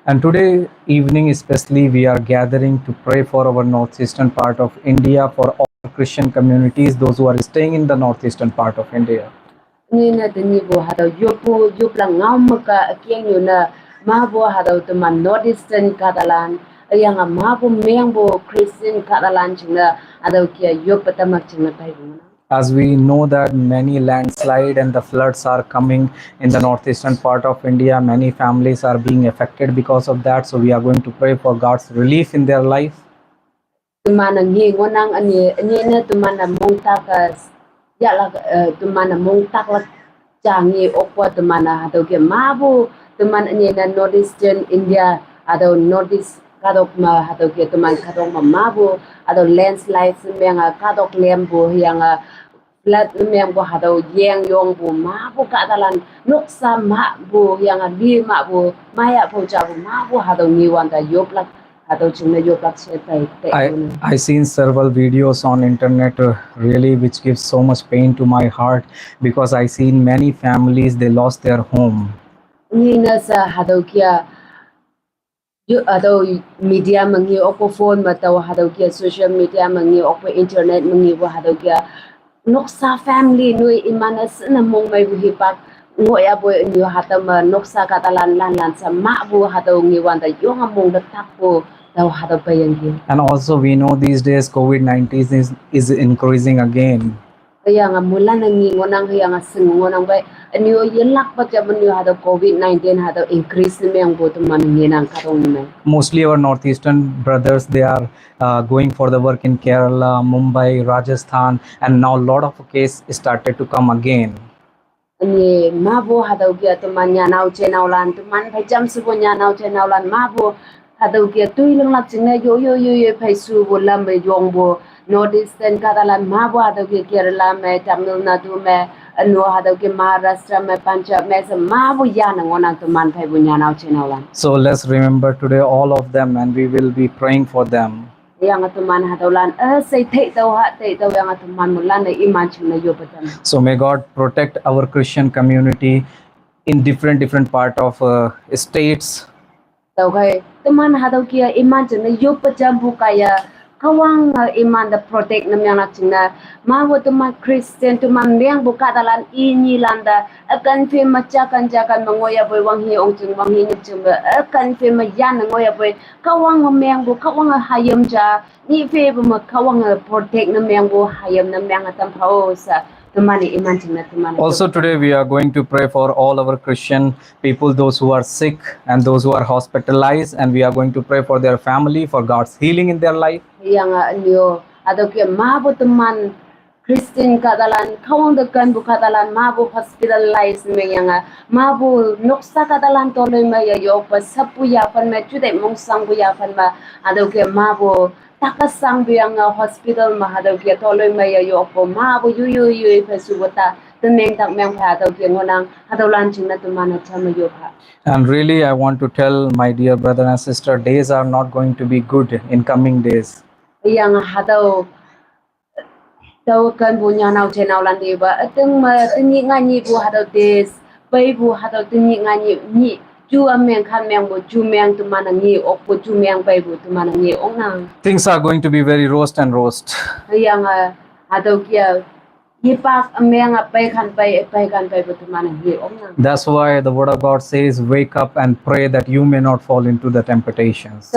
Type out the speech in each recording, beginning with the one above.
And today evening especially we are gathering to pray for our northeastern part of India, for all Christian communities, those who are staying in the northeastern part of India. Ni na tini bo hado yopo yopla ngaumaka kieng yuna mabo hado teman northeastern Catalan yang mabo membo Christian Catalan chinga hado kia yopatamak chinga tayo. As we know that many landslide and the floods are coming in the northeastern part of India, many families are being affected because of that. So we are going to pray for God's relief in their life. Tumana ngi ngonang ani na tumana mongtakas ya tumana mongtak jangi okwa tumana hado kia mabo tumana ani na northeastern India hado northeast kadok ma hado kia tuman kadok ma mabo hado landslide semanga kadok lembo yang flood membo hado yang yong bu mabo kadalan noksa ma bu yang di ma bu maya bu jabu mabo hado niwanda yoplak I seen several videos on internet really which gives so much pain to my heart, because I seen many families they lost their home. Nina sa hado kia media mangi opo phone mataw hado kia social media mangi opo internet mangi wa hado kia noksa family nui imanas na mong may buhipak ngoya boy nyo hatama noksa katalan lan sa mabu hado ngiwan da yung among datakpo. And also we know these days COVID-19 is increasing again. Kaya nga mula nangingonang haya nga singonang bay anyo yelak pa jaman yo hado COVID-19 hado increase na ang boto mananginang karong naman. Mostly our northeastern brothers, they are going for the work in Kerala, Mumbai, Rajasthan, and now a lot of cases started to come again. Ani mabo hado kia tuman nyanaw chenawlan tuman pajam subo nyanaw chenawlan mabo hado kia tui lang lak chinga yo pai su bo lam be yong bo northeastern Catalan mabo hado kia Kerala me Tamil Nadu me anu hado kia Maharashtra me Punjab me sa mabo yana ngonang tuman pai bo nyanaw chenawlan. So let's remember today all of them and we will be praying for them. Yang tuman hadalan say take tau yang tuman mulan na iman chuna yo patam. So may God protect our Christian community in different part of states. Tau kai tuman hadau kia iman chuna yo patam bukaya kawang iman da protect nam yang nak china mawo tuman Christian tuman yang buka dalan ini landa akan fe macakan jakan mengoya boy wang hi ong chung wang hi nyum akan fe mayan ngoya boy kawang memang bu kawang hayam ja ni fe bu kawang protect nam yang bu hayam nam yang atam pausa. Also today we are going to pray for all our Christian people, those who are sick and those who are hospitalized, and we are going to pray for their family, for God's healing in their life. Yang anyo ado ke mabo teman Christian kadalan kawang dekan bu kadalan mabo hospitalized me yang mabo noksa kadalan toloy maya yo pa sapu ya pan me chude mongsang bu ya pan ma ado ke mabo takasang biang hospital mahadaw kia toloy maya yo po mabo yu pesuwata temeng tak meng hadaw kia ngonang hadaw lancing na tumana chama yo pa. And really I want to tell my dear brother and sister, days are not going to be good in coming days. Yang hadaw taw kan bunya naw chenaw lan di ba ateng ma tingi ngani bu hadaw days bai bu hadaw tingi ngani ni things are going to be very roast and roast. That's why the word of God says, wake up and pray that you may not fall into the temptations.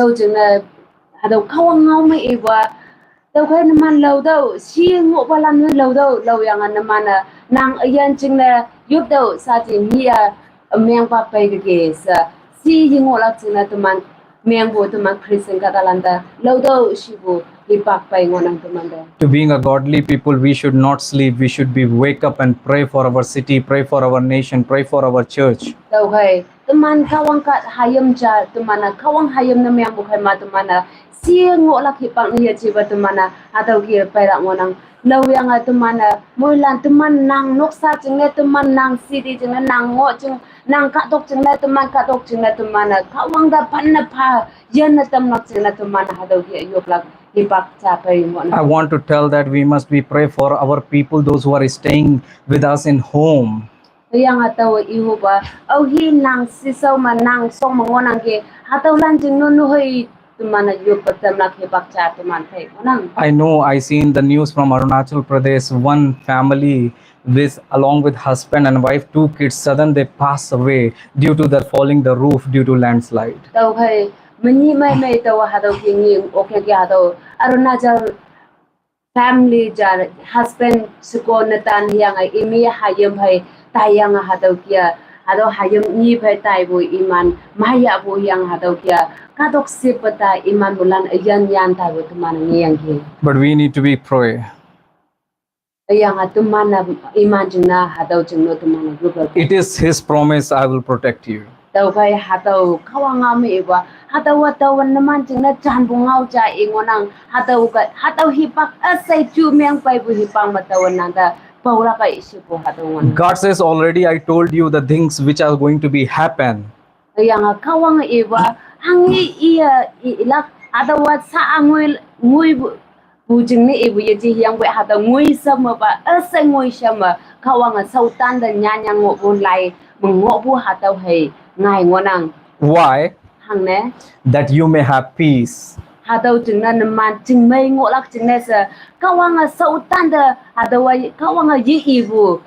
Đâu khơi naman lâu đâu, siêng ngộ ba lan lâu đâu, lâu yang naman nang ayan ching na yup đâu sa ching hiya meng pa pay ke sa si ngộ lak ching na tuman meng bo tuman Christian katalanda lâu đâu shibu ipak pay ngonang tuman da. To being a godly people, we should not sleep. We should be wake up and pray for our city, pray for our nation, pray for our church. Đâu khơi tuman kawang kat hayam cha tuman kawang hayam na meng bo khay ma tuman siêng ngộ lak hipang niya chiba tumana ataw kia pera ngonang law yang tumana moilan tuman nang noksa jingne tuman nang city jingne nang ngo jing nang katok jingne tuman katok jingne tumana kawang da panna pa yan na tamnak jingne tumana hadaw kia yoplak hipak cha pay ngonang. I want to tell that we must be pray for our people, those who are staying with us in home. yang atau ihu ba au hi nang si so ma nang song ma ngonang ke atau lan jing no no hoi tu mana yu patam la ke bak cha tu man thai nang I know I seen the news from Arunachal Pradesh. One family with along with husband and wife, two kids, sudden they pass away due to the falling the roof due to landslide. tau hai mani mai tau ha tau ki ngi okay ke ha tau arunachal family jar husband suko natan yang ai imi hayam hai tayang ha tau kia ado hayam ni phai tai bu iman maya bu yang ha tau kia kadok sipata iman bulan yan yan tai bu tuman ngi yang ki But we need to be pray. yang atuman iman jingna ha tau jingno tuman group It is His promise, I will protect you. tau kai hatau kawanga me ba hatau hatau naman jing na chan bu ngau cha ingonang hatau hipak asai chu meng pai bu hipang matau nang da paula kai isu bu hatau ngon God says already, I told you the things which are going to be happen. yang kawanga iba hangi iya ilak hatau sa angui ngui bu jing ni ibu ye ji yang we hatau ngui sama ba asai ngui sama kawanga sautan da nyanya ngo bu lai ngo bu hatau hei ngai ngonang Why? hang ne That you may have peace. hadau chừng na man chừng mây ngộ lắc chừng na sa kawanga sau tan da hadau kawanga yi ibu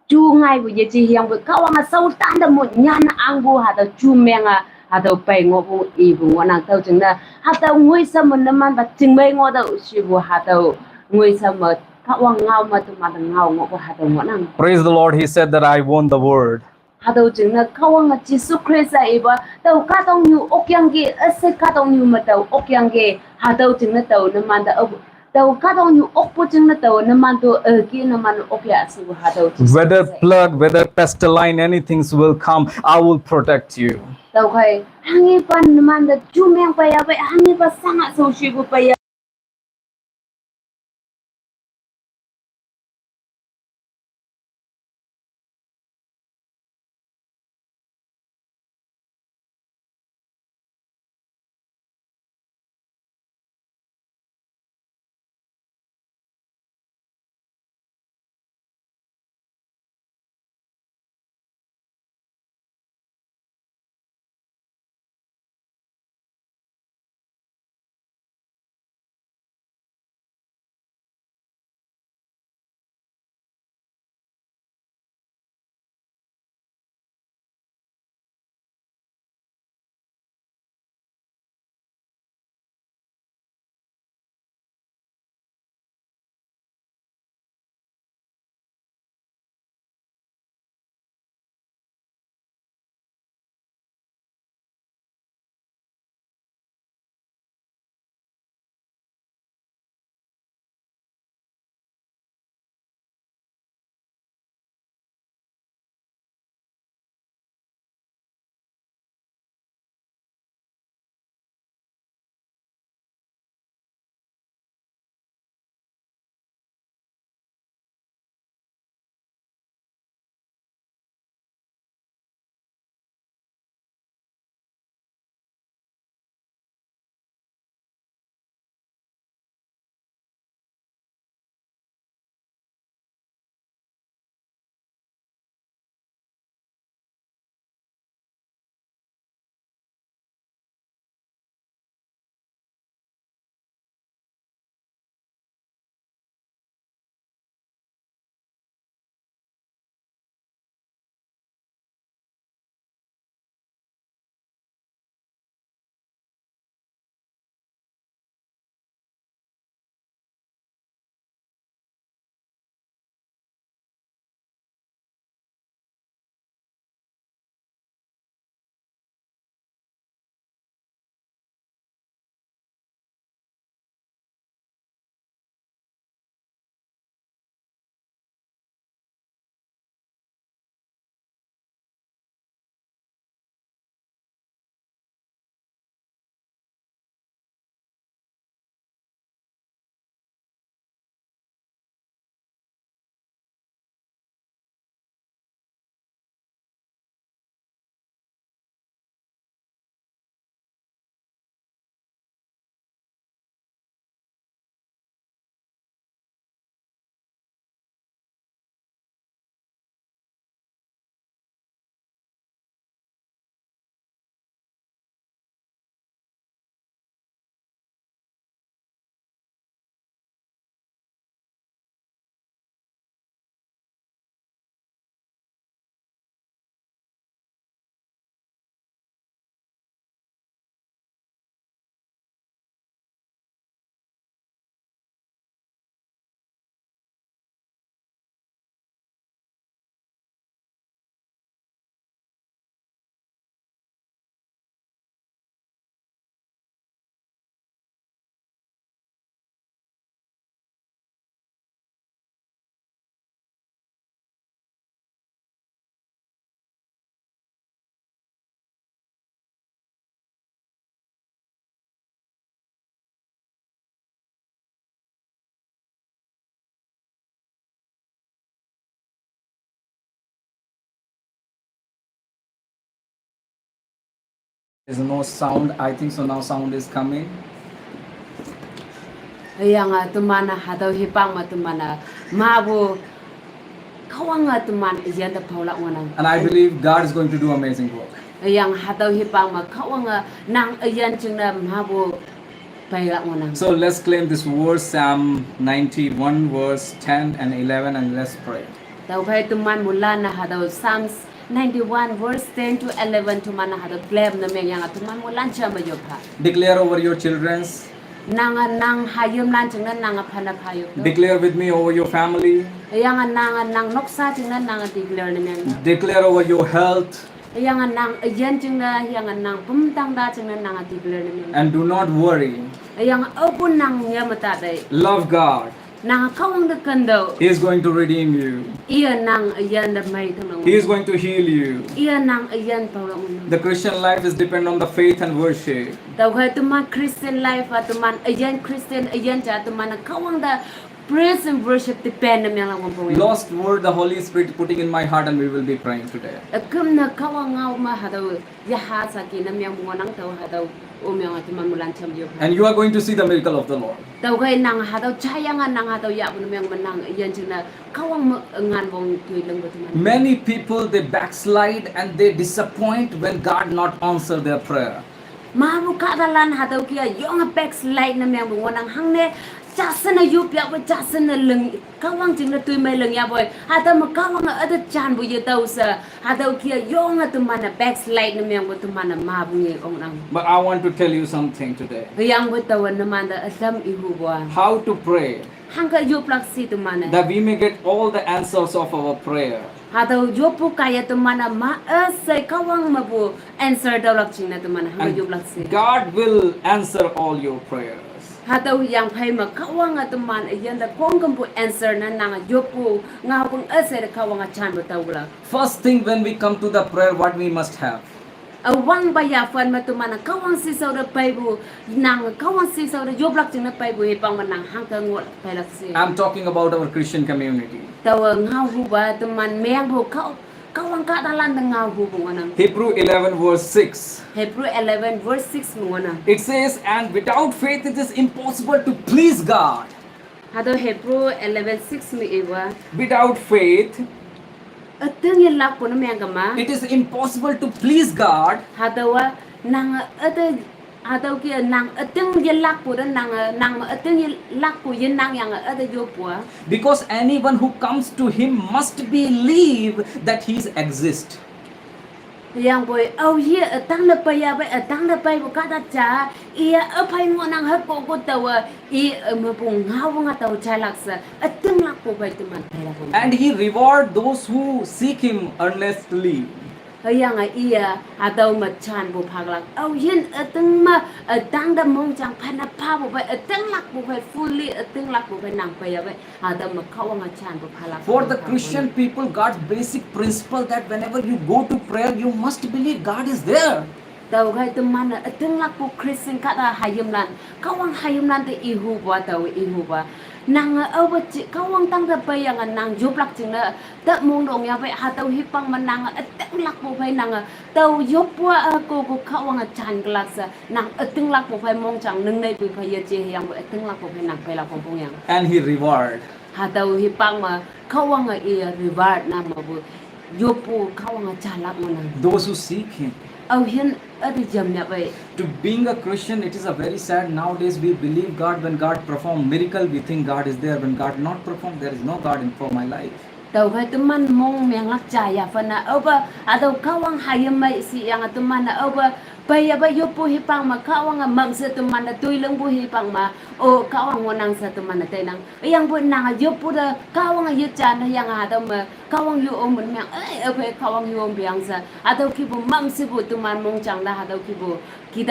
chu ngai bu ye chi hiang bu kawanga sau tan da mo nyan ang bu hadau chu menga hadau pai ngộ bu ibu ngona tau chừng na hadau ngui sa mo na man ba chừng mây ngộ da shi bu hadau ngui sa mo kawang ngau ma tu ma da ngau ngộ bu hadau ngona Praise the Lord. He said that I won the word. hadau chừng na kawanga Jesus Christ a iba tau ka tong nyu okyang ge ase ka tong nyu ma tau okyang ge hadau chừng na tau na man da tau ka tong nyu okpo chừng na tau na man to ki na man okya si bu hadau Whether plague, whether pestilence, anything will come, I will protect you. tau kai hangi pan na man da chu meng pa ya ba hangi pa sanga so shi bu pa ya There's no sound. I think so now sound is coming. yang tumana hadaw hipang tumana mabu kawang tuman iyan da paula wanang And I believe God is going to do amazing work. yang hadaw hipang kawang nang iyan chingna mabu paila wanang. So let's claim this verse, Psalm 91, verse 10 and 11, and let's pray. Daw kay tuman mula na hadaw Psalms 91 verse 10 to 11 tuman na hadaw claim na meng yang tuman mula siya mayopha. Declare over your children's. Nang hayom lan chingna nang phana phayop. Declare with me over your family. Yang nang noksa chingna nang declare na meng. Declare over your health. Yang nang iyan chingna yang nang pumtang da chingna nang declare na meng. And do not worry. Yang open nang yamata dai. Love God. Nang kawang de kando. He is going to redeem you. Iya nang iyan da mai thang. He is going to heal you. Iya nang iyan paula un. The Christian life is depend on the faith and worship. Daw kay tuman Christian life tuman iyan Christian iyan ja tuman kawang da praise and worship depend na meng lang Lost word the Holy Spirit putting in my heart, and we will be praying today. Akum na kawang ngaw ma hadaw yaha sa kinam yang mo nang taw hadaw umyang tuman mulan cham yo. And you are going to see the miracle of the Lord. Daw kay nang hadaw chayangan nang hadaw ya mo yang manang iyan china kawang ngan bong tuilang tuman. Many people, they backslide and they disappoint when God not answer their prayer. Mabu kadalan hadaw kia yung backslide na yang mo nang hangne jasan na yup ya boy jasan na leng kawang jing na tuy may leng ya boy hadaw mo kawang ada chan bu ye daw sa hadaw kia yung tuman na backslide na yang bo tuman na mabu ngi ong nang. But I want to tell you something today. Yang bo tawan naman da asam ihu boy. How to pray Hangga yup lak si tuman na. that we may get all the answers of our prayer. Hadaw yupu kaya tuman na maasay kawang mabu answer daw lak ching na tuman hangga And yup lak si. God will answer all your prayers. Hadaw yang pay makawang tuman ayan da kong kampu answer na nang yupu nga pung asay kawang chan bo taw la. First thing when we come to the prayer, what we must have? Awang baya fan matumana kawang sisaw da paybu nang kawang sisaw da yup lak ching na paybu ipang manang hangga ngot paylak si. I'm talking about our Christian community. Tawa ngau hu ba tuman meyang bu kawang kadalan da ngau hu bu nang. Hebrew 11 verse 6. Hebrew 11 verse 6 muna. It says, and without faith it is impossible to please God. Hado Hebrew 11:6 mi iwa. Without faith, Ateng yalak po na may agama. it is impossible to please God. Hado wa nang hado kia nang ateng yalak po na nang ateng yalak po yan nang yang yo po. Because anyone who comes to him must believe that he exists. Yang boy au ye atang na paya ba atang na pay bukata cha iya apay mo nang hako ko tawa I mapung ngau nga taw cha laksa ateng lak po ba tuman pala po. And he reward those who seek him earnestly. Yang iya atau machan bu paglak au yin ateng ma atang da mong chang phana pa bu ba ateng lak bu ba fully ateng lak bu ba nang pa ya ba atau ma khawang chan bu phalak. For the Christian people, God's basic principle that whenever you go to prayer, you must believe God is there. Tau gai tu mana ateng lak bu Christian kata hayum lan kawang hayum lan te ihu ba tau ihu ba nang au ba kawang tang da pa yang nang juplak ching na ta mong dong ya ba ha tau hipang manang ateng lak bu ba nang tau yopwa ko kawang chan klasa nang ateng lak bu ba mong chang nung nei pu pa ye che yang bu ateng lak bu ba nang pa la pong pong yang And he reward. ha tau hipang ma kawang i reward na ma bu yopu kawang chan lak mo nang Those who seek him. au hin adi jam ya ba. To being a Christian, it is a very sad nowadays. We believe God when God perform miracle. We think God is there. When God not perform, there is no God in for my life. Tau kai teman mong meng lak jaya fana oba atau kawang hayam mai si yang teman oba baya ba yo pu hipang ma kawang mang se teman tui leng bu hipang ma o kawang wonang sa teman tenang yang bu nang yo pu da kawang ye chan yang atau ma kawang yo om men meng oba kawang yo om biang sa atau ki bu mang se bu teman mong chang da atau ki bu keep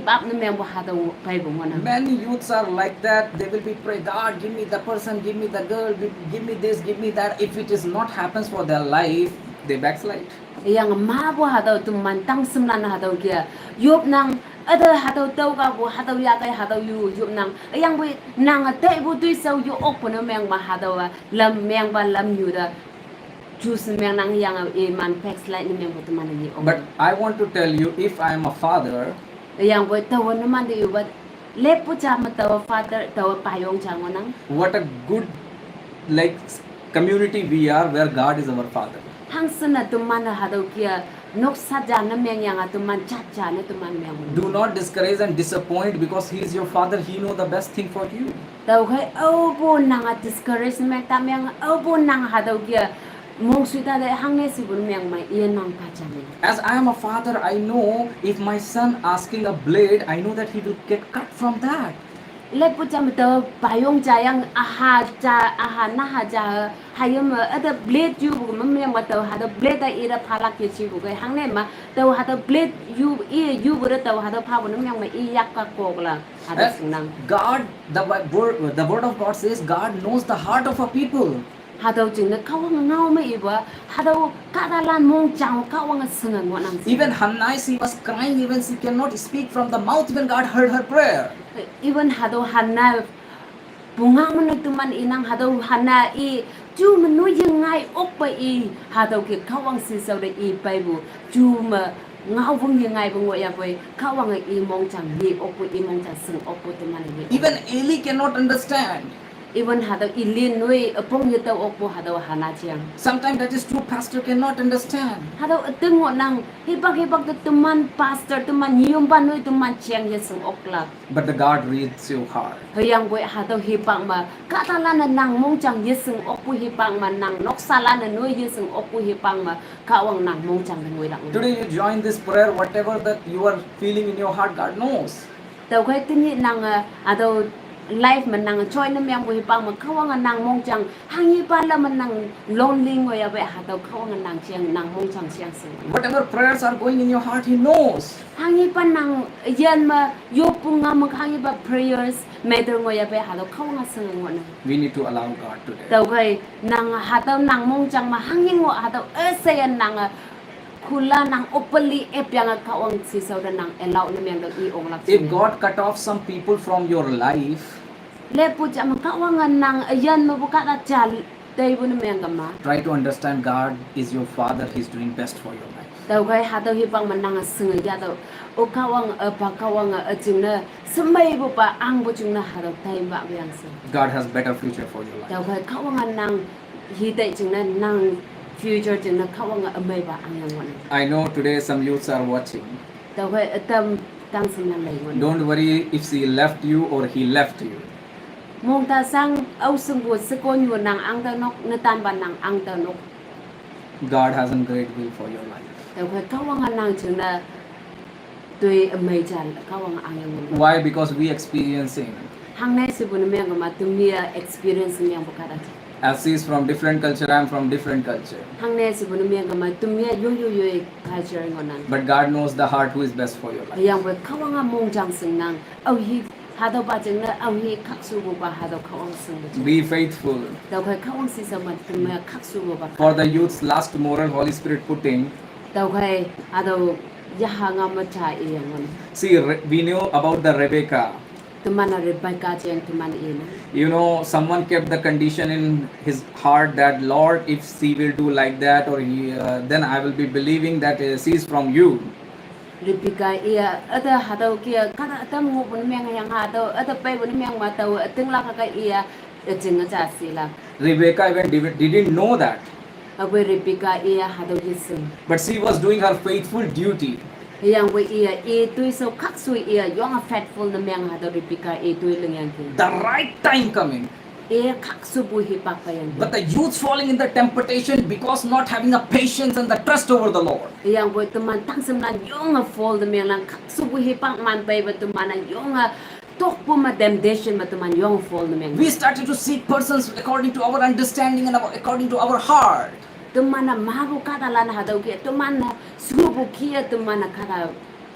up na meng bu atau pai bu wonang. Many youths are like that. They will be pray, God, give me the person, give me the girl, give me this, give me that. If it is not happens for their life, they backslide. Yang mabu hatau tu mantang semlan hatau kia yup nang ada hatau tau ka bu hatau ya kai hatau yup nang yang bu nang te bu tui sau yu ok pun meng ma hatau lam meng ba lam yu da choose myang nang yang man pex like myang bo tuman ni ong But I want to tell you, if I am a father, yang bo taw naman di ba le pu cha ma taw father taw payong chang nang what a good like community we are where God is our father. hang sana tuman ha daw kia nok sa ja na myang yang tuman cha cha na tuman myang Do not discourage and disappoint because he is your father. He know the best thing for you. tao khai au bo nang a discourage me ta myang au bo nang ha daw kia mong sui ta de hang ne si bun myang mai ien mang pa cha ni As I am a father, I know if my son asking a blade, I know that he will get cut from that. le pu cha ma taw payong cha yang a ha na ha ja ha yum ada blade you bu ma myang ma taw ha da blade da ira phala ke chi bu kai hang ne ma taw ha da blade you bu da taw ha da pha bu na myang mai I yak ka ko la ha da sing nang God, the word of God says God knows the heart of a people. ha daw jing na ka wang ngau ma I ba ha daw ka da lan mong chang ka wang sing ngon nang Even Hannah, she was crying, even she cannot speak from the mouth when God heard her prayer. even ha daw hanna bunga man tu man inang ha daw hanna I chu man nu yang ngai ok pa I ha daw ke ka wang si sau de I pai bu chu ma ngau vung yang ngai bu ya pai ka wang I mong chang ni ok pu I mong chang sing ok pu tu man ni Even Eli cannot understand. even ha daw I lin nui apong ye taw ok pu ha daw hanna chiang Sometimes that is true, pastor cannot understand. hado tung nang hibak tu man pastor tu man yum ban noi tu man chiang ye sung okla But the God reads your heart. hayang boy hado hibak ma ka ta la na nang mong chang ye sung okpu hibak ma nang nok sala na noi ye sung okpu hibak ma ka wang nang mong chang na noi dang Today you join this prayer, whatever that you are feeling in your heart, God knows. tau kai tini nang ado life man nang choi na myang boy hibak ma ka wang nang mong chang hang yi pa la man nang lonely ngoy ya ba hado ka wang nang chiang nang mong chang chiang sung Whatever prayers are going in your heart, He knows. hangi pa nang yan ma yo punga mag hangi ba prayers matter ngo ya be halo khau nga sang ngo na We need to allow God today. tau kai nang hataw nang mong chang ma hangi ngo hataw esayan nang khula nang openly epyang ka ong si sau da nang allow na myang da I ong lak If God cut off some people from your life, le pu jam ka wang nang yan ma bu ka da chal dai bu na myang ka ma try to understand God is your Father. He's doing best for your life. tau kai hataw hi bang man nang sung ya da o ka wang pa ka wang jing na smai bu pa ang bu jing na hataw tai ba yang sung God has better future for your life. tau kai ka wang nang hi dai jing na nang future jing na ka wang amai ba ang yang ngon I know today some youths are watching. tau kai tam tang sim na lai ngon Don't worry if she left you or he left you. mong ta sang au sung bu se kon yu nang ang ta nok na tan ban nang ang ta nok God has a great will for your life. tau kai ka wang nang jing na tui amai jan ka wang ang yang ngon Why? Because we experiencing. hang nai se bu na myang ma tu mi experience myang bu ka da As she is from different culture, I am from different culture. hang nai se bu na myang ma tu mi yo culture ngon nan But God knows the heart who is best for your life. yang bu ka wang mong jang sing nang au hi ha do ba jing na au hi khak su bu ba ha do ka wang sing bu Be faithful. tau kai ka wang si sa ma tu mi khak su bu ba For the youth's last moral Holy Spirit putting, tau kai ha do ya ha nga ma cha e yang ngon see, we knew about the Rebecca. tu mana re ba ka chen tu man e na You know, someone kept the condition in his heart that, Lord, if she will do like that, or then I will be believing that she is from you. Ripika ia ada hadau kia kana atam ngo bun myang yang hadau ada pai bun myang ma tau ating la ka ia jing cha sila Rebecca even didn't know that. abai Ripika ia hadau yisum But she was doing her faithful duty. yang we ia e tui so khak sui ia yong a faithful na myang hadau Ripika e tui leng yang ki The right time coming. e khak su bu hi pak pa yang But the youth falling in the temptation because not having a patience and the trust over the Lord. yang we teman tang sem na yong a fall the myang lang khak su bu hi pak man pai ba teman yong a tok pu ma temptation ma teman yong fall na myang We started to seek persons according to our understanding and according to our heart. tumana mabu kada lana hadau ke tumana subu kia tumana kada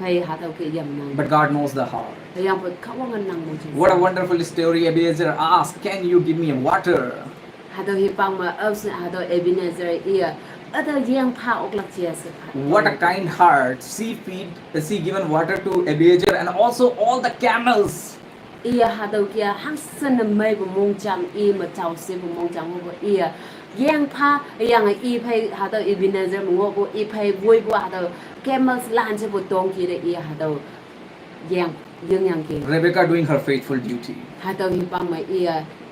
pai hadau ke yam nang But God knows the heart. yang put kawangan nang mo jing What a wonderful story. Abiezer asked, can you give me water? hadau hi pang ma aus hadau Ebenezer ia ada yang pa ok lak chia se What a kind heart. She given water to Abiezer and also all the camels. ia hadau kia hang san mai bu mong chang i ma chau se bu mong chang mo ia yang pha yang i phai ha to Ebenezer mo bo i phai vui bo ha to camels lan se bo tong ki de i ha to yang yang ki Rebecca doing her faithful duty. ha to hi pang mai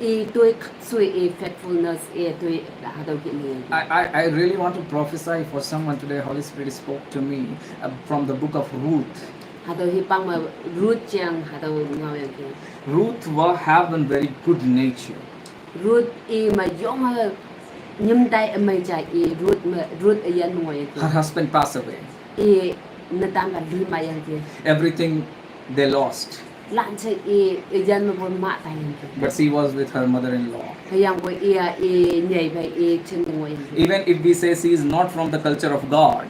i tui sui i faithfulness i tui ha to ki ni I really want to prophesy for someone today. Holy Spirit spoke to me from the book of Ruth. ha to hi pang mai Ruth chang ha to ngao yang ki Ruth have a very good nature. Ruth i ma yong ha nhâm tay mai cha i Ruth yan ngoi Her husband passed away. i na tam ba li ma yang ki Everything they lost. lan se i yan ma bon ma ta yang ki But she was with her mother-in-law. yang ko i nhai ba i chen ngoi yang ki Even if we say she is not from the culture of God,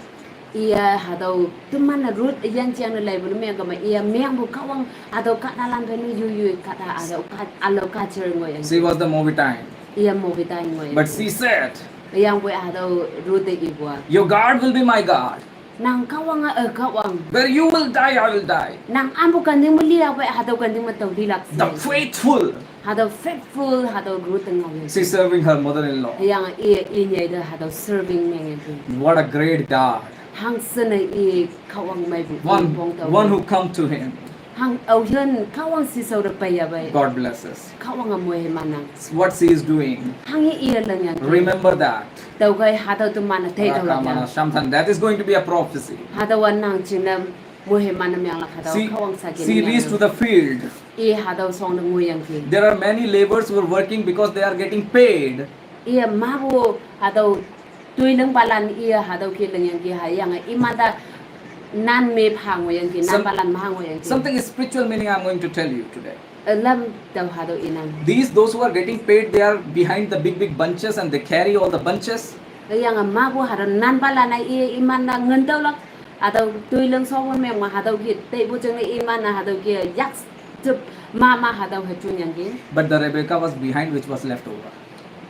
ia hadau teman Ruth yan chiang na lai bu me ga ma ia meng bu kawang hadau ka dalan ba ni yu kata ada ka alo ka cher ngoi yang she was the Moabitine. ia mo vi tai ngoi But she said, yang bu hadau Ruth i bua your God will be my God. nang kawang kawang Where you will die, I will die. nang ambu kan ding muli ba hadau kan ding ma tau di lak The faithful. hadau faithful hadau Ruth ngoi She's serving her mother-in-law. yang i nyai da hadau serving meng yang What a great God. hang sen i kawang mai bu One who come to him. hang au hian kawang si so da pa ya ba God bless us. kawang amoy manang What she is doing. hang i lang yang Remember that. tau kai ha tau tu mana thei tau la That is going to be a prophecy. ha tau wan nang chin nam mo he manam yang la ha tau She, kawang sa kin she reached to the field. i ha tau song da ngui yang ki There are many laborers who are working because they are getting paid. i ma bu ha tau tui leng balan i ha tau ki leng yang ki ha yang i ma da nan me phang mo yang ki nan Some- balan ma mo yang ki Something spiritual meaning I'm going to tell you today. lam tau ha tau inang Those who are getting paid, they are behind the big bunches and they carry all the bunches. yang ma bu ha nan balan ai i man na ngen tau la ha tau tui leng so mo me ma ha tau ki te bu chang i man na ha tau ki yak chup ma ha tau ha chun yang ki But the Rebecca was behind, which was left over.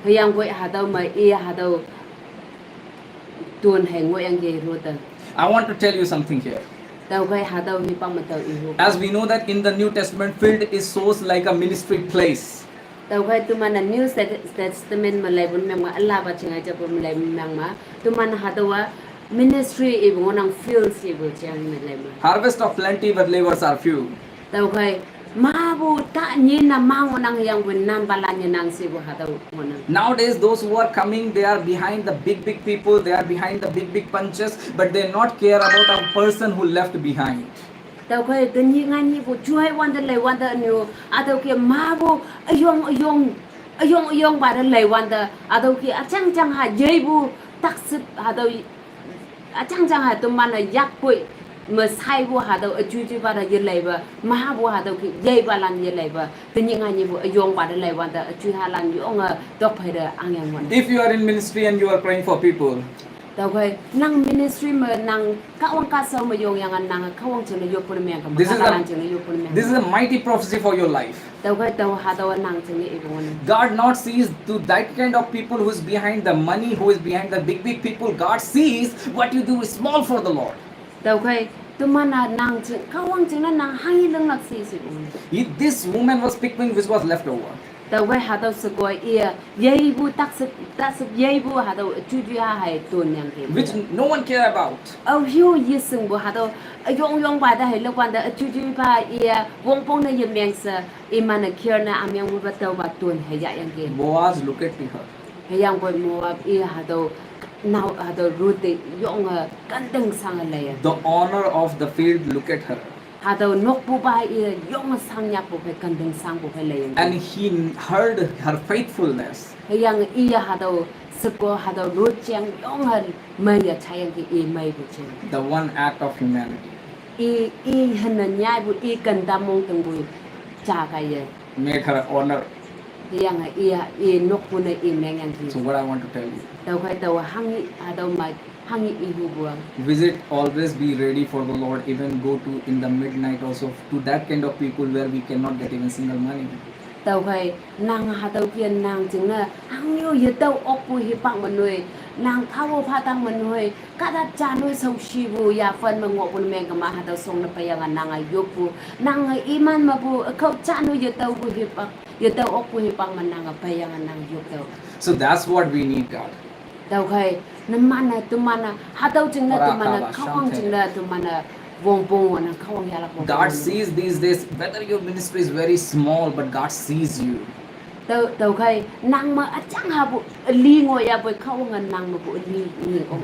yang ko ha tau ma i ha tau tuan hai ngo yang ki ru ta I want to tell you something here. tau kai ha tau hi pang ma tau i ru As we know that in the New Testament, field is so like a ministry place. tau kai tu mana new testament ma lai bun meng ma Allah ba chinga cha bun lai meng ma tu mana ha tau wa ministry i bu nang field si bu chang ma lai ma Harvest of plenty, but laborers are few. tau kai ma bu ta ni na ma ngo nang yang bun nan balan ni nang si bu ha tau ngo nang Nowadays, those who are coming, they are behind the big people, they are behind the big punches, but they not care about a person who left behind. tau kai tu ni ngan ni bu chuai wan da lai wan da ni a tau ki ma bu ayong ba da lai wan da a tau ki a chang ha jei bu tak sip ha tau a chang ha tu mana yak pui mà sai bu ha tau a chu ba da ye lai ba ma bu ha tau ki jei ba lan ye lai ba tu ni ngan ni bu ayong ba da lai wan da a chu ha lan yong a dok phai da ang yang wan If you are in ministry and you are praying for people, tau kai nang ministry ma nang ka wang ka sa ma yong yang an nang ka wang chen yo pun me ka This is ka a- lan chen yo pun me this is a mighty prophecy for your life. tau kai tau ha tau nang chen ni ibon God not sees to that kind of people who is behind the money, who is behind the big people. God sees what you do is small for the Lord. tau kai tu mana nang chen ka wang chen na nang hai leng lak si si bon This woman was picking which was left over. tau kai ha tau se goi ia yei bu tak se yei bu ha tau chu ha hai ton yang ke Which no one care about. au hiu yi sung bu ha tau yong ba da hai lo kwan da chu ba ia wong pong na yem meng sa i mana kier na am yang bu ba tau ba ton hai ya yang ke Boaz looked at her. hai yang bo mo i ha tau now ha tau ru te yong kan deng sang lai The owner of the field looked at her. ha tau nok bu ba i yong sang yak bu hai kan deng sang bu hai lai And he heard her faithfulness. yang iya hado seko hado ru chang yong ha mai ya chai yang ki i mai bu chen The one act of humanity i han na nyai bu i kan da mong teng bu cha ka ye made her honor. yang iya i nok bu na i meng yang So ki what I want to tell you, tau kai tau hang hado mai hang i hu bu visit, always be ready for the Lord. Even go to in the midnight also to that kind of people where we cannot get even single money. tau kai nang hado kian nang ching na hang yo ye tau op bu hi pang man noi nàng thao pha tăng mình hồi các đã cha nuôi sâu chi vu ya phân mà ngộ bún men kama hạt song na payangan nàng ayok bu nàng iman mà bu khâu cha nuôi giờ tàu bu hipak giờ tàu ok bu hipak mà nàng payangan nàng yok tàu. So that's what we need, God. Tàu khai nam mana tu mana hạt tàu chừng na tu mana Parakava, khâu ang something. chừng na tu mana vong bong na khâu ang yalak. God sees these days, whether your ministry is very small, but God sees you. Tàu khai nàng mà chẳng hà bu li ngồi ya bu khâu ang nàng mà bu li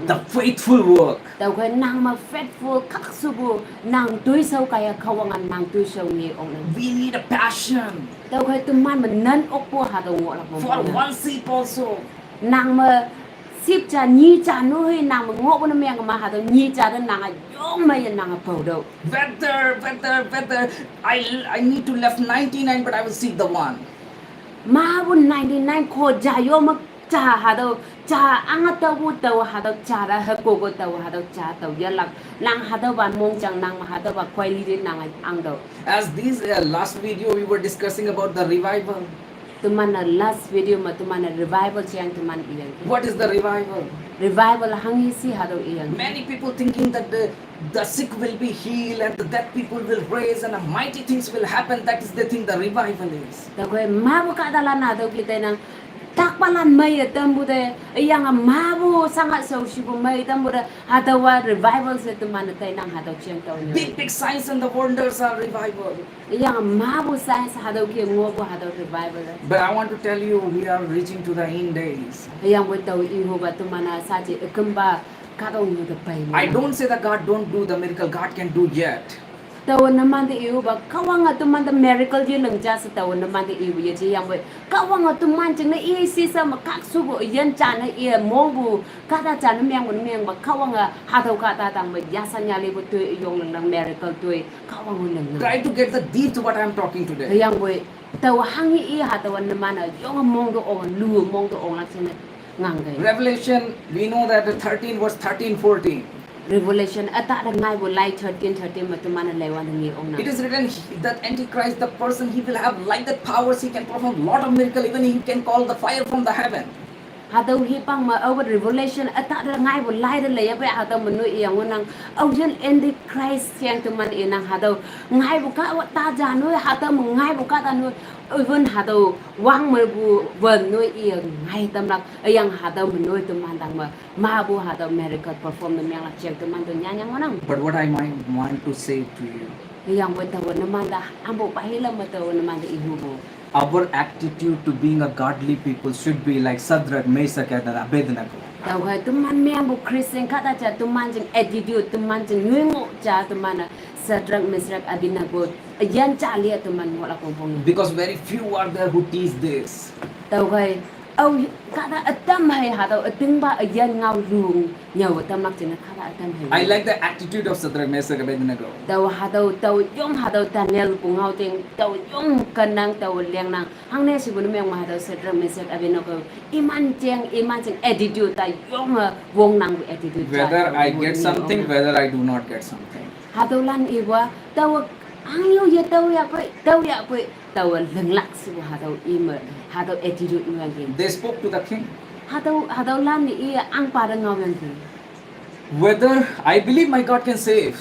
The faithful work. tàu khai nàng mà faithful khắc su bu nàng túi sâu kaya khâu ang nàng túi sâu nghe ông nàng. We need a passion Tàu khai tu man mình nấn ốc bu hà tàu ngộ lạc for one sheep also. nàng mà ship cha nhi cha nuôi nàng mà ngộ bu mèng mà hà tàu nhi cha đó nàng yong mày nàng bầu đâu. Whether I need to left 99, but I will seek the one. Ma bu 99 ko jayo mak cha hà tàu cha ang tàu bu tàu hà tàu cha ra hết cô tàu hà tàu cha tàu ya lạc nàng hà tàu ban mong chẳng nàng mà hà tàu ban quay đi nàng ang đâu. As these last video we were discussing about the revival. Tumana last video ma tumana revival chang tuman iyan. What is the revival? Revival hangi si hado iyan. Many people thinking that the sick will be healed and the dead people will raise and mighty things will happen. That is the thing the revival is. Takoy mabu kadala na daw kita nang takpalan may tambu de iyang mabu sangat so shibu may tambu de hadawa revival se tumana tay nang hadaw chang taw niyo. Big signs and the wonders are revival. Iyang mabu signs hadaw ki ngobo hadaw revival. But I want to tell you, we are reaching to the end days. Iyang bo taw iho ba tumana saji ikamba kadong niyo de pay. I don't say that God don't do the miracle. God can do yet. Tawon naman di iyo ba kawang atuman the miracle di lang ja sa tawon naman di iyo ya ji yang boy kawang atuman jeng na iya si sa makaksubo yan cha na iya mobu kata cha na miyang ba kawang hataw kata tang ba yasan nya libo tu yung lang miracle tu kawang lang. Try to get the deep to what I am talking today. Yang boy taw hangi iya hatawan naman yung mong do on lu mong do on lang sin ngang. Revelation, we know that the 13 verse 13, 14. Revelation ata da ngai bo lai 13 matumana lewan ngi ong na. It is written that Antichrist, the person, he will have like that powers, he can perform lot of miracle, even he can call the fire from the heaven. Hadaw hipang ma over revelation ata da ngai bo lai da leya ba hadaw manu iyang nang aujan Antichrist yang tuman inang hadaw ngai bo ka ta ja no hadaw ngai bo ka ta no even hadaw wang me bu wen no iyang ngai tamlak iyang hadaw manu tuman dang ma bu hadaw miracle perform na yang lak cheng tuman do nyanyang nang. But what I might want to say to you, Yang bo taw naman da ambo pahila ma taw naman da ihubo. our attitude to being a godly people should be like Shadrach, Meshach, and Abednego. Tao khai tuman miyang bu Christian kata cha tuman jeng attitude tuman jeng nguengo cha tuman Shadrach, Meshach, Abednego yan cha lia tuman wala kong pong. Because very few are there who teach this. Tao khai au kata atam hai ha tao ating ba yan ngau lung nhau tam lak chen kata atam hai. I like the attitude of Shadrach, Meshach, Abednego. Tao ha tao yong ha tao Daniel bu ngau teng tao yong kanang tao liang nang hang ne si bu miyang ma tao Shadrach, Meshach, Abednego iman jeng attitude ta yong wong nang bu attitude. Whether I get something, whether I do not get something. Ha tao lan iwa tao ang yo ye tao ya poi tao leng lak si bu ha tao ima ha tao attitude iwan ge. They spoke to the king. Ha tao lan ni i ang pa da ngau yang ge. Whether I believe my God can save.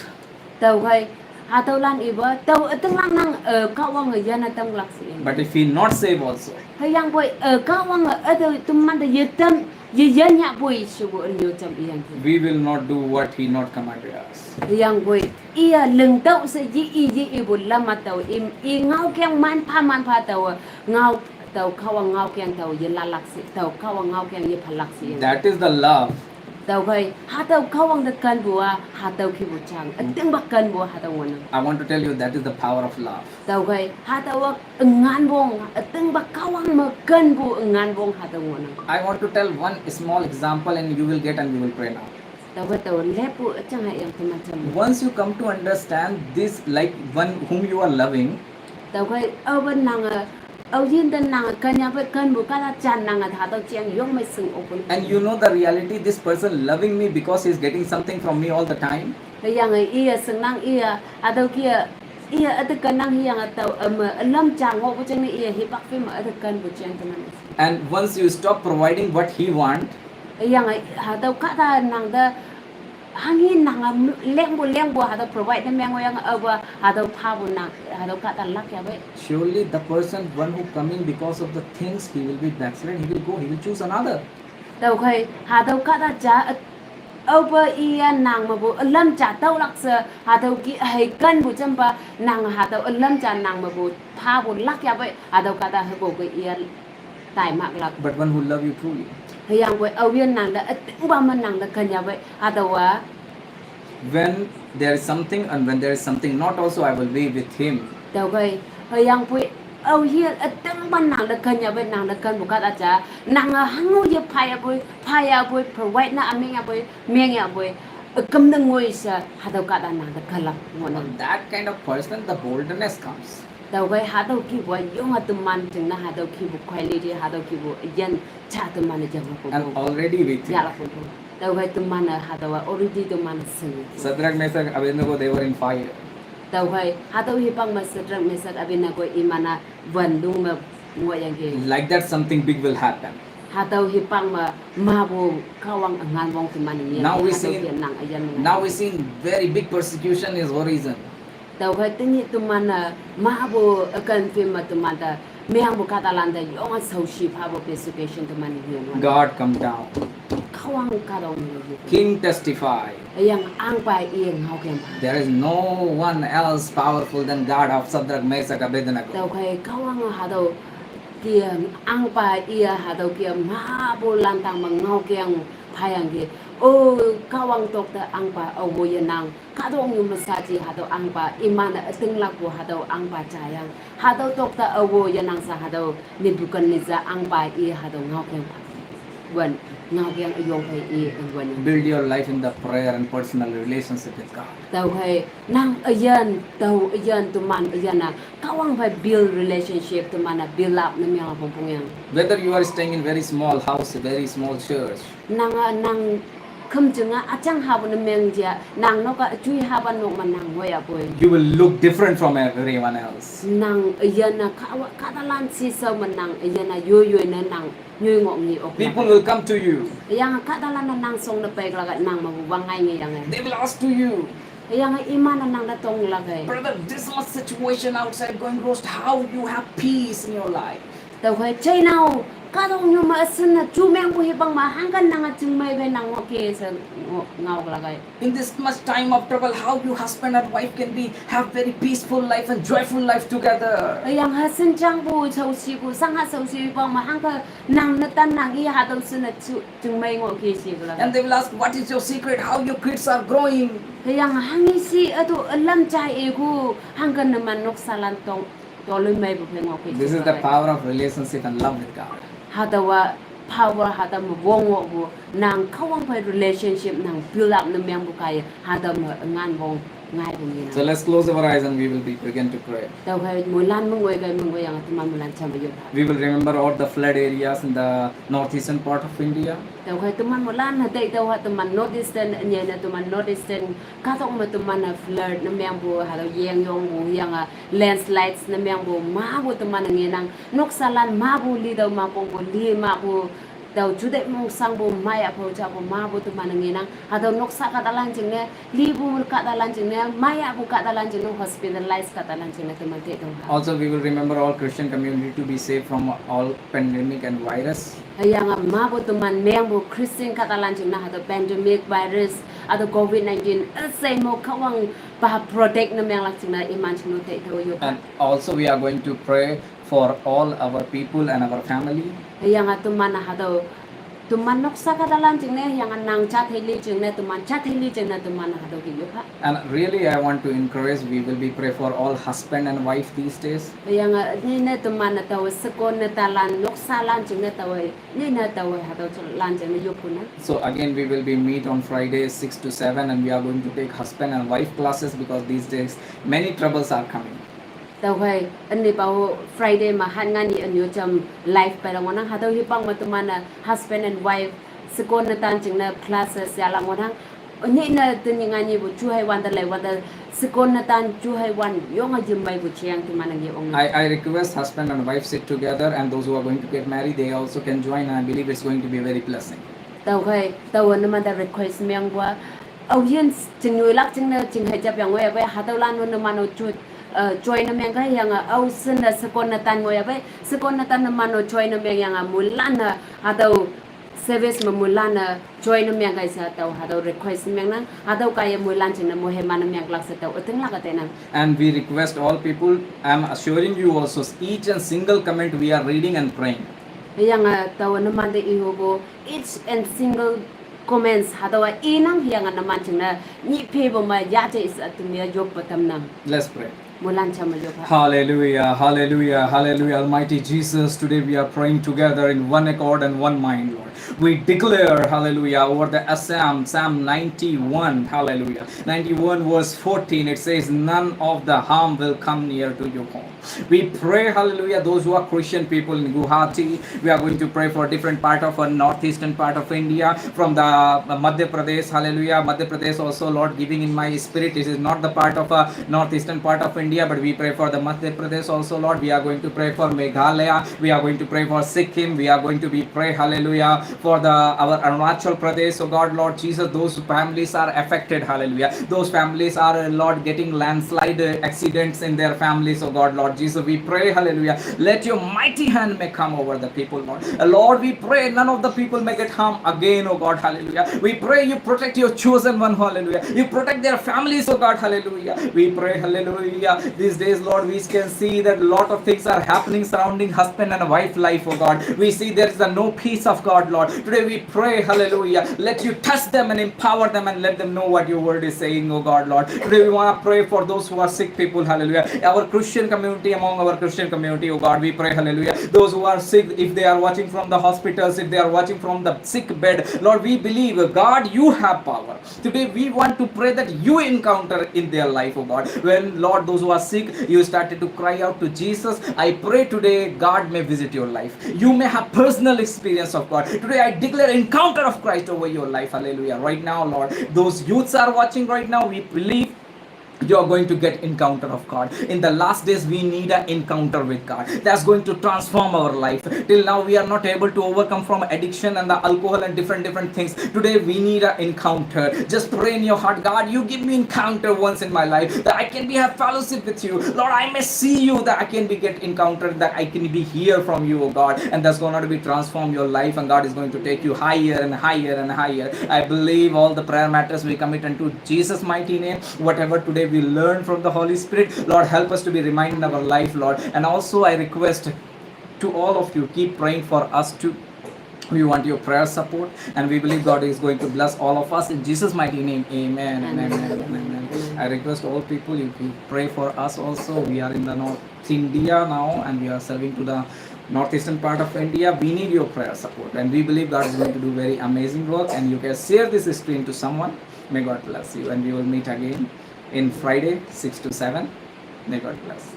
Tao khai ha tao lan iwa tao teng lang nang ka wang ge yan tang lak si. But if he not save also, Ha yang poi ka wang tao tuman da ye tam ye yan ya poi si bu nyo cham i yang ge. we will not do what he not commanded us. Yang boy iya leng tau se ji i bu lama tau i ngau kyang man pa tau ngau tau kawa ngau kyang tau ye lalak si tau kawa ngau kyang ye phalak si That is the love. tau kai ha tau kawang de kan bua ha tau ki bu chang ateng bak kan bua ha tau wana I want to tell you that is the power of love. tau kai ha tau ngan bong ateng bak kawang ma kan bu ngan bong ha tau wana I want to tell one small example and you will get and you will pray now. tau kai tau lepu chang ha yang teman cham Once you come to understand this, like one whom you are loving, tau kai awan nang au yin den nang kan ya pe kan bu kala chan nang ha tau chiang yong mai sing open and you know the reality, this person loving me because he is getting something from me all the time. yang ia senang ia atau kia ia ada kanang yang atau lam chang ngo buceng ni ia hipak fi ma ada kan buceng teman. And once you stop providing what he want, yang hado kata nang da hangin nang leng bo hado provide na mengo yang aba hado pabu nang hado kata lak ya be Surely the person one who coming because of the things, he will be backslide, he will go, he will choose another. đâu khai hado kata ja over ia nang ma bu lam cha tau lak se hado ki hai kan bu chamba nang hado lam cha nang ma bu pabu lak ya be hado kata habo ko ia tai mak lak But one who love you truly. yang we awian nang da ba man nang da kan ya be hado wa When there is something and when there is something not also, I will be with him. đâu khai yang we au hier tang ban nang da kan ya be nang da kan bu kata cha nang hangu ye phaya boy provide na ameng ya boy meng ya boy kam da ngoi sa hado kata nang da kalak ngona From that kind of person, the boldness comes. đâu cái hạt đâu kia bộ yung hạt tụm man chừng na hạt đâu kia bộ khoai đi hạt đâu kia bộ dân cha tụm man chẳng là And bộ already with dạ him. là bộ đâu cái tụm man hạt đâu already tụm man sinh Shadrach, Meshach, Abednego, they were in fire. đâu cái hạt đâu hi bang mà sedang mesak abina ko imana van dung mà ngồi yang kia Like that, something big will happen. hạt đâu hi bang mà bộ kawang ngan wong tụm man ni Now we hạt đâu see- kia nang ayan Now we see very big persecution is horizon. đâu cái tiếng ni tụm man mà bộ akan phim mà tụm man da mehang bộ katalan da yung sau shi pa bộ persecution tụm man ni God come down. kawang kadong ni King testify. yang ang pai ieng hau kem There is no one else powerful than God of Shadrach, Meshach, Abednego. tau khai kawang ha do kia ang pai ia ha do kia ma bo lan tang mang ngau kiang phayang ki o kawang tok ta ang pa o mo yanang ka dong yu masaji ha do ang pa imana ating lak bo ha do ang pa chayang ha do tok ta o wo yanang sa ha do ni bukan ni za ang pai i ha do ngau kiang wan ngau kiang yong pai i wan Build your life in the prayer and personal relationship with God. tau hai nang ayan tu man ayana kawang phải build relationship tu mana build up na miang pong yang Whether you are staying in very small house, very small church, nang khum chunga achang ha bu na meng ja nang no ka chui ha ban no man nang hoya boy you will look different from everyone else. nang ayana ka talan si so man nang ayana yo na nang nyoy ngok ni ok People will come to you. yang ka talan na nang song na pe la nang ma bu wangai ngi yang They will ask to you, yang iman na nang da tong la gai brother, this much situation outside going roast, how you have peace in your life? tau khai chai nào ka dong nyu ma sin na chu meng bu hi bang ma hang kan nang chung mai ve nang ke sa ngau la gai In this much time of trouble, how you husband and wife can be have very peaceful life and joyful life together. yang ha sin chang bu chau si bu sang ha chau si bang ma hang ka nang na tan nang i ha dong sin na chu chung mai ngo ke si la And they will ask, what is your secret? How your kids are growing? yang hang i si atu lam chai e ku hang kan na man nok salan tong to lui mai bu phe ngo ke This is the power of relationship and love with God. ha da wa power ha da mo wong wo bu nang khawang phai relationship nang build up na meng bu kai ha da mo ngan wong ngai bu ni So let's close our eyes and we will begin to pray. tau khai mo lan mo ngoi kai mo ngoi yang tu ma mo lan cham ba yo We will remember all the flood areas in the northeastern part of India. tau khai tu man mo lan ha dei tau ha tu man northeastern nye na tu man northeastern ka thong ma tu man na flood na meng bu ha lo yeng yong bu yang landslides na meng bu ma bu tu man nge nang nok salan ma bu li dau ma pong bu li ma bu tàu chú đệ mong sang bồ mai à phô cha bồ ma bồ tụi mình nghe năng hà tàu nóc sa cả lan chừng nè li bồ cả lan chừng nè mai à bồ cả lan chừng nè hospitalize cả lan chừng nè tụi mình thế thôi Also, we will remember all Christian community to be safe from all pandemic and virus. yang ma bồ tụi mình meng bồ Christian cả lan chừng nè hà tàu pandemic virus à tàu COVID-19 say mo khawang pa protect na meng lak chừng nè iman chừng nè thế thôi yo And also, we are going to pray for all our people and our family. yang tụi mình hà tàu tụi mình nóc sa cả lan chừng nè yang nang chat hay li chừng nè tụi mình chat hay li chừng nè tụi mình hà tàu kêu pa And really, I want to encourage, we will be pray for all husband and wife these days. yang ni na tuman na tawa sekon na talan loksa lan ching na tawa ni na tawa ha tawa lan ching na yopuna So again, we will be meet on Friday 6 to 7 and we are going to take husband and wife classes because these days many troubles are coming. tawa hai ani pau Friday ma han nga ni anyo cham live pa lang wanang ha tawa hipang ma tuman na husband and wife sekon na tan ching na classes ya lang wanang ni na tin nga ni bu chu hai wan da lai wan da sekon na tan chu hai wan yo nga jim mai bu chiang tuman ngi ong I request husband and wife sit together and those who are going to get married, they also can join and I believe it's going to be a very blessing. tàu hay tàu nó mà đã request miang qua ông hiền chừng nuôi lắc chừng chừng hay chập yang ngồi vậy hà tàu lan nó mà nó chui join nó miang cái yang ông xin là sekon na tan ngồi vậy sekon na tan nó mà nó join nó miang yang mulan hà tàu service mà mulan join nó miang cái sa tàu hà tàu request miang nang hà tàu cái mulan chừng nó mua hem mà nó miang lắc sa tàu ở tiếng lắc cái tên And we request all people, I am assuring you also, each and single comment we are reading and praying. yang tàu nó mà để ihobo each and single comments hadawa inang yang naman china ni pebo ma yate is atumia job patam nam. Let's pray. Mulan chama job. Hallelujah, hallelujah, hallelujah. Almighty Jesus, today we are praying together in one accord and one mind, Lord. We declare, hallelujah, over the Psalm 91, hallelujah. 91 verse 14, it says, none of the harm will come near to your home. We pray, hallelujah, those who are Christian people in Guwahati, we are going to pray for different part of a northeastern part of India, from the Madhya Pradesh, hallelujah, Madhya Pradesh also, Lord, giving in my spirit, this is not the part of a northeastern part of India, but we pray for the Madhya Pradesh also, Lord. We are going to pray for Meghalaya, we are going to pray for Sikkim, we are going to be pray, hallelujah, for our Arunachal Pradesh, oh God, Lord Jesus, those families are affected, hallelujah, those families are, Lord, getting landslide accidents in their families, oh God, Lord Jesus, we pray, hallelujah, let your mighty hand may come over the people, Lord. Lord, we pray none of the people may get harm again, oh God, hallelujah. We pray you protect your chosen one, hallelujah. You protect their families, oh God, hallelujah. We pray, hallelujah. These days, Lord, we can see that a lot of things are happening surrounding husband and wife life, oh God. We see there is no peace of God, Lord. Today we pray, hallelujah. Let you touch them and empower them and let them know what your word is saying, oh God, Lord. Today we want to pray for those who are sick people, hallelujah. Our Christian community, among our Christian community, oh God, we pray, hallelujah. Those who are sick, if they are watching from the hospitals, if they are watching from the sick bed, Lord, we believe, God, you have power. Today we want to pray that you encounter in their life, oh God. When, Lord, those who are sick, you started to cry out to Jesus, I pray today, God may visit your life. You may have personal experience of God. Today I declare encounter of Christ over your life, hallelujah. Right now, Lord, those youths are watching right now, we believe you are going to get encounter of God. In the last days, we need an encounter with God. That's going to transform our life. Till now, we are not able to overcome from addiction and the alcohol and different things. Today, we need an encounter. Just pray in your heart, God, you give me encounter once in my life, that I can be have fellowship with you. Lord, I may see you, that I can be get encounter, that I can be hear from you, oh God. And that's going to be transform your life, and God is going to take you higher and higher and higher. I believe all the prayer matters we commit unto Jesus' mighty name. Whatever today we learn from the Holy Spirit, Lord, help us to be reminded in our life, Lord. And also I request to all of you, keep praying for us too. We want your prayer support, and we believe God is going to bless all of us in Jesus' mighty name. Amen. Amen. Amen. Amen. I request all people, you pray for us also. We are in the North India now, and we are serving to the northeastern part of India. We need your prayer support, and we believe God is going to do very amazing work, and you can share this screen to someone. May God bless you, and we will meet again in Friday 6 to 7. May God bless.